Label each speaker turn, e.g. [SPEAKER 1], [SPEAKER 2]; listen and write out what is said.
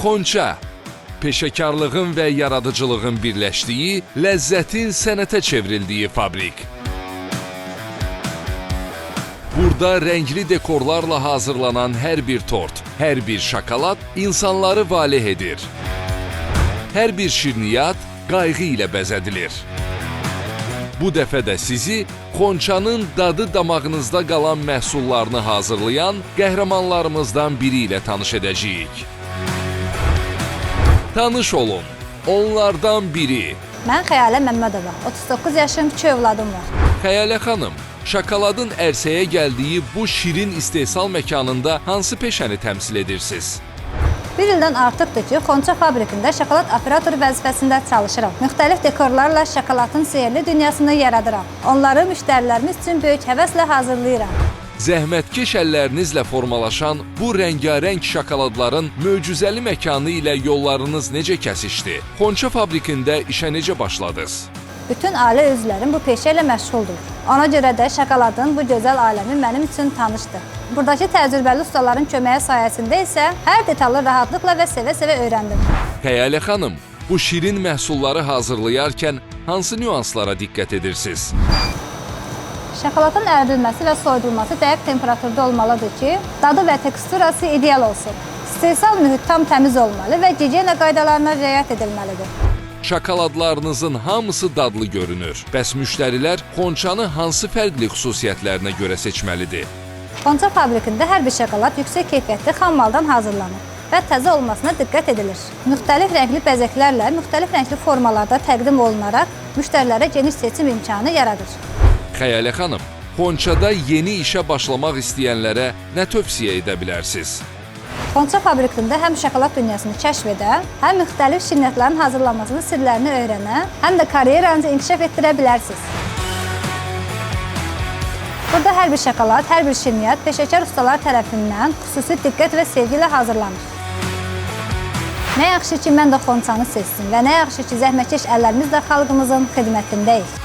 [SPEAKER 1] Xonça, peşəkarlığın və yaradıcılığın birləşdiyi, ləzzətin sənətə çevrildiyi fabrik. Burada rəngli dekorlarla hazırlanan hər bir tort, hər bir şokolad insanları valeh edir. Hər bir şirniyyat qayğı ilə bəzədilir. Bu dəfə də sizi Xonçanın dadı damağınızda qalan məhsullarını hazırlayan qəhrəmanlarımızdan biri ilə tanış edəcəyik. Tanış olun, onlardan biri.
[SPEAKER 2] Mən Xəyalə Məmmədova, 39 yaşım, 2 övladım var.
[SPEAKER 1] Xəyalə xanım, şokoladın ərsəyə gəldiyi bu şirin istehsal məkanında hansı peşəni təmsil edirsiniz?
[SPEAKER 2] Bir ildən artıqdır ki, Xonça fabrikində şokolad operatoru vəzifəsində çalışıram. Müxtəlif dekorlarla şokoladın sehirli dünyasını yaradıram. Onları müştərilərimiz üçün böyük həvəslə hazırlayıram.
[SPEAKER 1] Zəhmətkeş əllərinizlə formalaşan bu rəngarəng şokoladların möcüzəli məkanı ilə yollarınız necə kəsişdi? Xonça fabrikində işə necə başladınız?
[SPEAKER 2] Bütün ailə üzvlərim bu peşə ilə məşğuldur. Ona görə də şokoladın bu gözəl aləmi mənim üçün tanışdır. Buradakı təcrübəli ustaların köməyi sayəsində isə hər detalı rahatlıqla və sevə-sevə öyrəndim.
[SPEAKER 1] Xəyalə xanım, bu şirin məhsulları hazırlayarkən hansı nüanslara diqqət edirsiniz?
[SPEAKER 2] Şokoladın əridilməsi və soyudulması dəqiq temperaturda olmalıdır ki, dadı və teksturası ideal olsun. İstehsal mühit tam təmiz olmalı və gigiyena qaydalarına riayət edilməlidir.
[SPEAKER 1] Şokoladlarınızın hamısı dadlı görünür. Bəs müştərilər Xonçanı hansı fərqli xüsusiyyətlərinə görə seçməlidir?
[SPEAKER 2] Xonça fabrikində hər bir şokolad yüksək keyfiyyətli xam maldan hazırlanır və təzə olmasına diqqət edilir. Müxtəlif rəngli bəzəklərlə, müxtəlif rəngli formalarda təqdim olunaraq müştərilərə geniş seçim imkanı yaradır.
[SPEAKER 1] Xəyalə xanım, Xonçada yeni işə başlamaq istəyənlərə nə tövsiyə edə bilərsiniz?
[SPEAKER 2] Xonça fabrikində həm şokolad dünyasını kəşf edən, həm müxtəlif şirniyyatların hazırlanmasının sirlərini öyrənən, həm də karyeranızı inkişaf etdirə bilərsiniz. Burada hər bir şokolad, hər bir şirniyyat peşəkar ustalar tərəfindən xüsusi diqqət və sevgi ilə hazırlanır. Nə yaxşı ki, mən də Xonçanı seçdim və nə yaxşı ki, zəhmətkeş əllərimizlə xalqımızın xidmətindəyik.